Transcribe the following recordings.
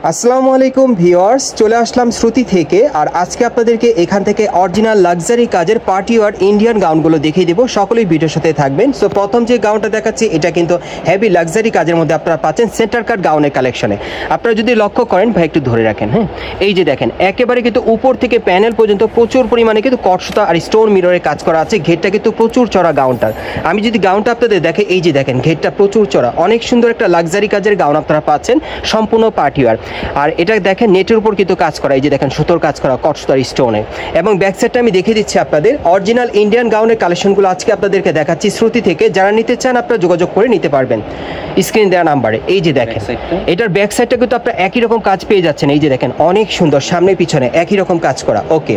আসসালামু আলাইকুম ভিউয়ার্স, চলে আসলাম শ্রুতি থেকে। আর আজকে আপনাদেরকে এখান থেকে অরিজিনাল লাক্সারি কাজের পার্টি ওয়ার ইন্ডিয়ান গাউনগুলো দেখিয়ে দেবো। সকলেই ভিডিওর সাথে থাকবেন। সো প্রথম যে গাউনটা দেখাচ্ছি এটা কিন্তু হেভি লাক্সারি কাজের মধ্যে আপনারা পাচ্ছেন সেন্টার কাট গাউনের কালেকশনে। আপনারা যদি লক্ষ্য করেন, ভাই একটু ধরে রাখেন, হ্যাঁ, এই যে দেখেন একেবারে কিন্তু উপর থেকে প্যানেল পর্যন্ত প্রচুর পরিমাণে কিন্তু কটসুতা আর স্টোন মিররের কাজ করা আছে। ঘেরটা কিন্তু প্রচুর চড়া গাউনটার। আমি যদি গাউনটা আপনাদের দেখে, এই যে দেখেন ঘেরটা প্রচুর চড়া, অনেক সুন্দর একটা লাক্সারি কাজের গাউন আপনারা পাচ্ছেন সম্পূর্ণ পার্টি ওয়ার। আর এটা দেখেন নেটের উপর কিন্তু কাজ করা, এই যে দেখেন সুতোর কাজ করা কটসুতার স্টোনে। এবং ব্যাক সাইডটা আমি দেখিয়ে দিচ্ছি আপনাদের। অরিজিনাল ইন্ডিয়ান গাউনের কালেকশনগুলো আজকে আপনাদেরকে দেখাচ্ছি শ্রুতি থেকে। যারা নিতে চান আপনারা যোগাযোগ করে নিতে পারবেন স্ক্রিন দেওয়া নাম্বারে। এই যে দেখেন এটার ব্যাক সাইডটা কিন্তু আপনারা একই রকম কাজ পেয়ে যাচ্ছেন। এই যে দেখেন অনেক সুন্দর, সামনে পিছনে একই রকম কাজ করা। ওকে,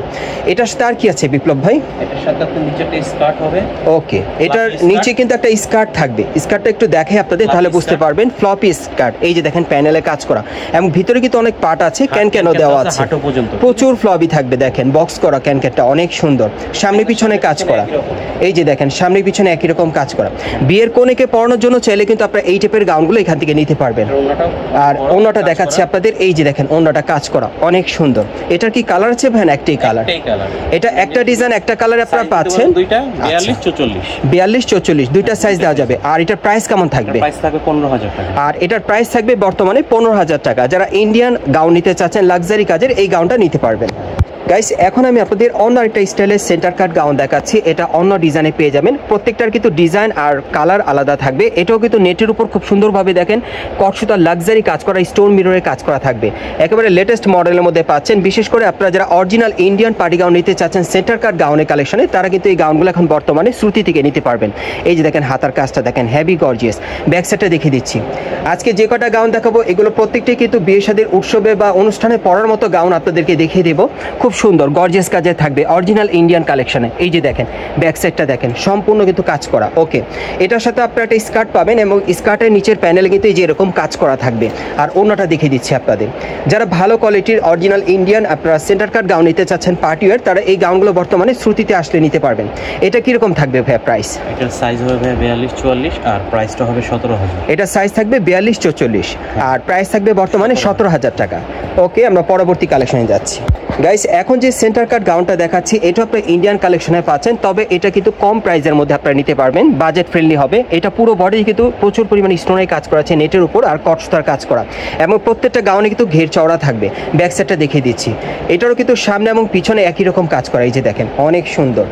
এটার সাথে আর কি আছে বিপ্লব ভাই? এটার সাথে আপনার নিচে একটা স্কার্ট হবে। ওকে, এটার নিচে কিন্তু একটা স্কার্ট থাকবে। স্কার্টটা একটু দেখে আপনাদের, তাহলে বুঝতে পারবেন। ফ্লপি স্কার্ট, এই যে দেখেন প্যানেলে কাজ করা এবং ভিতরে কিন্তু অনেক পার্ট আছে, ক্যানও দেওয়া আছে, প্রচুর ফ্লপি থাকবে। দেখেন বক্স করা ক্যানটা অনেক সুন্দর, সামনে পিছনে কাজ করা। এই যে দেখেন সামনে পিছনে একই রকম কাজ করা। বিয়ের কনেকে পরানোর জন্য চাইলে কিন্তু আপনারা এই টাইপের গাউনগুলো এখান থেকে নিতে পারবেন। আর ওড়নাটা দেখাচ্ছি আপনাদের, এই যে দেখেন ওড়নাটা কাজ করা অনেক সুন্দর। এটার কি কালার আছে ভাই? একটাই কালার। এটা একটা ডিজাইন একটা কালার আপনারা পাচ্ছেন। 42-44 দুইটা সাইজ দেওয়া যাবে। আর এটার প্রাইস কেমন থাকবে? প্রাইস থাকবে 15,000 টাকা। আর এটার প্রাইস থাকবে বর্তমানে 15,000 টাকা। যারা ইন্ডিয়ান গাউন নিতে চাচ্ছেন লাক্সারি কাজের, এই গাউনটা নিতে পারবেন। গাইস, এখন আমি আপনাদের অন্য একটা স্টাইলের সেন্টার কাট গাউন দেখাচ্ছি। এটা অন্য ডিজাইনে পেয়ে যাবেন। প্রত্যেকটার কিন্তু ডিজাইন আর কালার আলাদা থাকবে। এটাও কিন্তু নেটের উপর খুব সুন্দরভাবে দেখেন কটসুতার লাক্সারি কাজ করা, স্টোন মিররের কাজ করা থাকবে। একেবারে লেটেস্ট মডেলের মধ্যে পাচ্ছেন। বিশেষ করে আপনারা যারা অরিজিনাল ইন্ডিয়ান পার্টি গাউন নিতে চাচ্ছেন সেন্টার কাট গাউনের কালেকশনে, তারা কিন্তু এই গাউনগুলো এখন বর্তমানে শ্রুতি থেকে নিতে পারবেন। এই যে দেখেন হাতার কাজটা দেখেন হেভি গর্জিয়াস। ব্যাক সাইডটা দেখিয়ে দিচ্ছি। আজকে যে কটা গাউন দেখাবো এগুলো প্রত্যেকটাই কিন্তু বিয়ে শাদীর উৎসবে বা অনুষ্ঠানে পরার মতো গাউন আপনাদেরকে দেখিয়ে দেবো। খুব সুন্দর গর্জিয়াস কাজে থাকবে অরিজিনাল ইন্ডিয়ান কালেকশনে। এই যে দেখেন ব্যাক সাইডটা দেখেন সম্পূর্ণ কিন্তু কাজ করা। ওকে, এটার সাথে আপনারা একটা স্কার্ট পাবেন এবং স্কার্টের নিচের প্যানেলে কিন্তু এই যে এরকম কাজ করা থাকবে। আর অন্যটা দেখিয়ে দিচ্ছি আপনাদের। যারা ভালো কোয়ালিটির অরিজিনাল ইন্ডিয়ান আপনারা সেন্টার কাট গাউন নিতে চাচ্ছেন পার্টি ওয়্যার, তারা এই গাউনগুলো বর্তমানে শ্রুতিতে আসলে নিতে পারবেন। এটা কিরকম থাকবে ভাইয়া প্রাইস? এটার সাইজ হবে 42-44 আর প্রাইসটা হবে 17,000। এটা সাইজ থাকবে 42-44 আর প্রাইস থাকবে বর্তমানে 17,000 টাকা। ওকে, আমরা পরবর্তী কালেকশনে যাচ্ছি। গাইস, এখন যে সেন্টার কাট গাউনটা দেখাচ্ছি এটা আপনার ইন্ডিয়ান কালেকশনে পাচ্ছেন, তবে এটা কিন্তু কম প্রাইসের মধ্যে আপনারা নিতে পারবেন, বাজেট ফ্রেন্ডলি হবে। এটা পুরো বডি কিন্তু প্রচুর পরিমাণে স্টোনের কাজ করা আছে নেটের উপর আর কটসুতার কাজ করা এবং প্রত্যেকটা গাউনে কিন্তু ঘের চওড়া থাকবে। ব্যাক সাইডটা দেখিয়ে দিচ্ছি। এটারও কিন্তু সামনে এবং পিছনে একই রকম কাজ করা। এই যে দেখেন অনেক সুন্দর।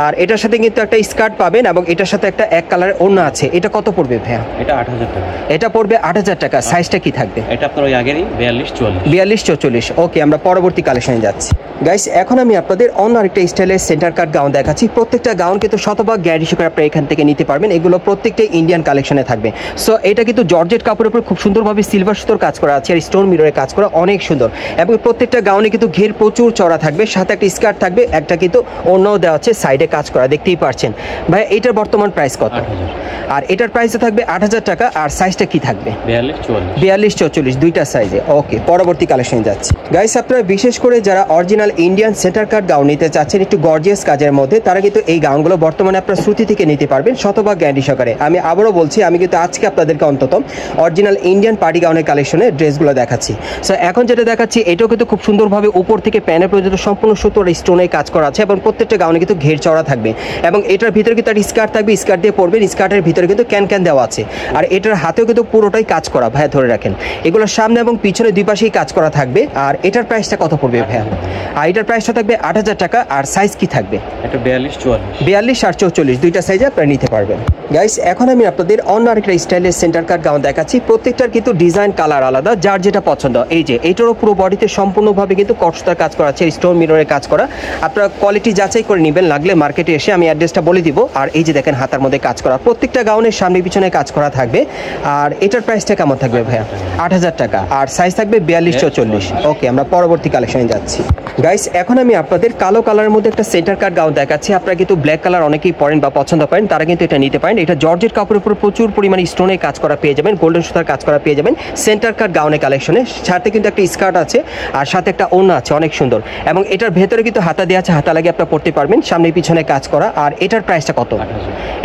আর এটার সাথে কিন্তু একটা স্কার্ট পাবেন এবং এটার সাথে একটা এক কালারের ওড়না আছে। এটা কত পড়বে ভাইয়া? এটা 8,000 টাকা। এটা পড়বে 8,000 টাকা। সাইজটা কি থাকবে? এটা আপনার ওই আগেরই 42-44। 42-44। ওকে, আমরা পরবর্তী কালেকশনে যাচ্ছি। গাইস, এখন আমি আপনাদের অন্য আরেকটা স্টাইলের সেন্টার কাট গাউন দেখাচ্ছি। প্রত্যেকটা গাউন কিন্তু শতভাগ গ্যারান্টি সহকারে আপনারা এখান থেকে নিতে পারবেন। এগুলো প্রত্যেকটাই ইন্ডিয়ান কালেকশনে থাকবে। সো এটা কিন্তু জর্জেট কাপড়ের উপর খুব সুন্দরভাবে সিলভার সুতোর কাজ করা আছে আর স্টোন মিররের কাজ করা অনেক সুন্দর। এবং প্রত্যেকটা গাউনে কিন্তু ঘের প্রচুর চড়া থাকবে, সাথে একটা স্কার্ট থাকবে, একটা কিন্তু অন্যও দেওয়া আছে সাইডে কাজ করা, দেখতেই পাচ্ছেন। ভাই এটার বর্তমান প্রাইস কত? 8,000। আর এটার প্রাইসও থাকবে 8,000 টাকা। আর সাইজটা কি থাকবে? 42-44 দুইটা সাইজে। ওকে, পরবর্তী কালেকশনে যাচ্ছি। গাইস, আপনারা বিশেষ করে যারা অরিজিনাল ইন্ডিয়ান সেন্টার কাট গাউন নিতে চাচ্ছেন একটু গর্জিয়াস কাজের মধ্যে, তারা কিন্তু এই গাউনগুলো বর্তমানে আপনারা শ্রুতি থেকে নিতে পারবেন শতভাগ গ্যারান্টি সহকারে। আমি আবারও বলছি, আমি কিন্তু আজকে আপনাদেরকে অন্তত অরিজিনাল ইন্ডিয়ান পার্টি গাউনের কালেকশনের ড্রেসগুলো দেখাচ্ছি। সো এখন যেটা দেখাচ্ছি এটাও কিন্তু খুব সুন্দরভাবে উপর থেকে প্যানেল পর্যন্ত সম্পূর্ণ সুতোর স্টোনের কাজ করা আছে এবং প্রত্যেকটা গাউনে কিন্তু ঘের চওড়া থাকবে এবং এটার ভিতরে কিন্তু একটা স্কার্ট থাকবে, স্কার্ট দিয়ে পরবেন, স্কার্টের ভিতরে কিন্তু ক্যান দেওয়া আছে। আর এটার হাতেও কিন্তু পুরোটাই কাজ করা। ভাইয়া ধরে রাখেন, এগুলোর সামনে এবং পিছনে দুই পাশেই কাজ করা থাকবে। আর এটার প্রাইসটা কত পড়বে ভাইয়া? আর এটার প্রাইসটা থাকবে 8,000 টাকা। আর সাইজ কি থাকবে? এটা 42-44। 42 আর 44 দুইটা সাইজে আপনারা নিতে পারবেন। গাইস, এখন আমি আপনাদের অন্য আরেকটা স্টাইলের সেন্টার কাট গাউন দেখাচ্ছি। প্রত্যেকটার কিন্তু ডিজাইন কালার আলাদা, যার যেটা পছন্দ। এই যে এটারও পুরো বডিতে সম্পূর্ণভাবে কিন্তু কটসুতার কাজ করা আছে, স্টোন মিররের কাজ করা। আপনারা কোয়ালিটি যাচাই করে নেবেন, লাগলে মার্কেটে এসে আমি অ্যাড্রেসটা বলে দিব। আর এই যে দেখেন হাতার মধ্যে কাজ করা, প্রত্যেকটা গাউনের সামনে পিছনে কাজ করা থাকবে। আর এটার প্রাইসটা কেমন থাকবে ভাইয়া? 8,000 টাকা। আর সাইজ থাকবে 42-44। ওকে, আমরা পরবর্তী কালেকশনে যাচ্ছি। গাইস এখন আমি আপনাদের কালো কালারের মধ্যে একটা সেন্টার কাট গাউন দেখাচ্ছি। আপনারা কিন্তু ব্ল্যাক কালার অনেকেই পরেন বা পছন্দ করেন, তারা কিন্তু এটা নিতে পারেন। এটা জর্জেট কাপড়ের উপর প্রচুর পরিমাণে স্টোনে কাজ করা পেয়ে যাবেন, গোল্ডেন সুতার কাজ করা পেয়ে যাবেন সেন্টার কাট গাউনের কালেকশনে। সাথে কিন্তু একটা স্কার্ট আছে আর সাথে একটা ওড়না আছে, অনেক সুন্দর। এবং এটার ভেতরে কিন্তু হাতা দেওয়া আছে, হাতা লাগিয়ে আপনারা পড়তে পারবেন, সামনে পিছনে কাজ করা। আর এটার প্রাইসটা কত?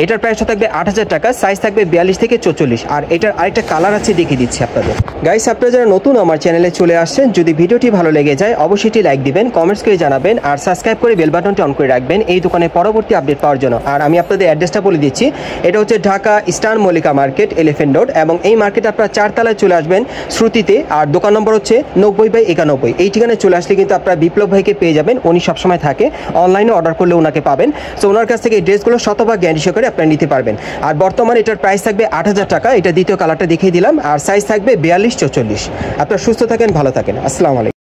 এটার প্রাইসটা থাকবে 8,000 টাকা, সাইজ থাকবে 42 থেকে 44। আর এটার আরেকটা কালার আছে, দেখিয়ে দিচ্ছি আপনাদের। গাইস আপনারা যারা নতুন আমার চ্যানেলে চলে আসছেন, যদি ভিডিওটি ভালো লেগে যায় অবশ্যই এটি লাইক দিবেন, কমেন্টস করে জানাবেন আর সাবস্ক্রাইব করে বেল বাটনটি অন করে রাখবেন এই দোকানের পরবর্তী আপডেট পাওয়ার জন্য। আর আমি আপনাদের অ্যাড্রেসটা বলে দিচ্ছি, এটা হচ্ছে Dhaka eastern Mallika market, elephant road. এবং এই মার্কেটে আপনারা 4 তলায় চলে আসবেন শ্রুতিতে। আর দোকান নম্বর হচ্ছে 90/91। এই ঠিকানায় চলে আসলে কিন্তু আপনারা বিপ্লব ভাইকে পেয়ে যাবেন, উনি সবসময় থাকে, অনলাইনে অর্ডার করলে ওনাকে পাবেন। সো ওনার কাছ থেকে এই ড্রেসগুলো শতভাগ গ্যারান্টি সহকারে আপনারা নিতে পারবেন। আর বর্তমানে এটার প্রাইস থাকবে 8,000 টাকা। এটা দ্বিতীয় কালারটা দেখিয়ে দিলাম। আর সাইজ থাকবে 42-44। আপনারা সুস্থ থাকেন, ভালো থাকেন, আসসালামু আলাইকুম।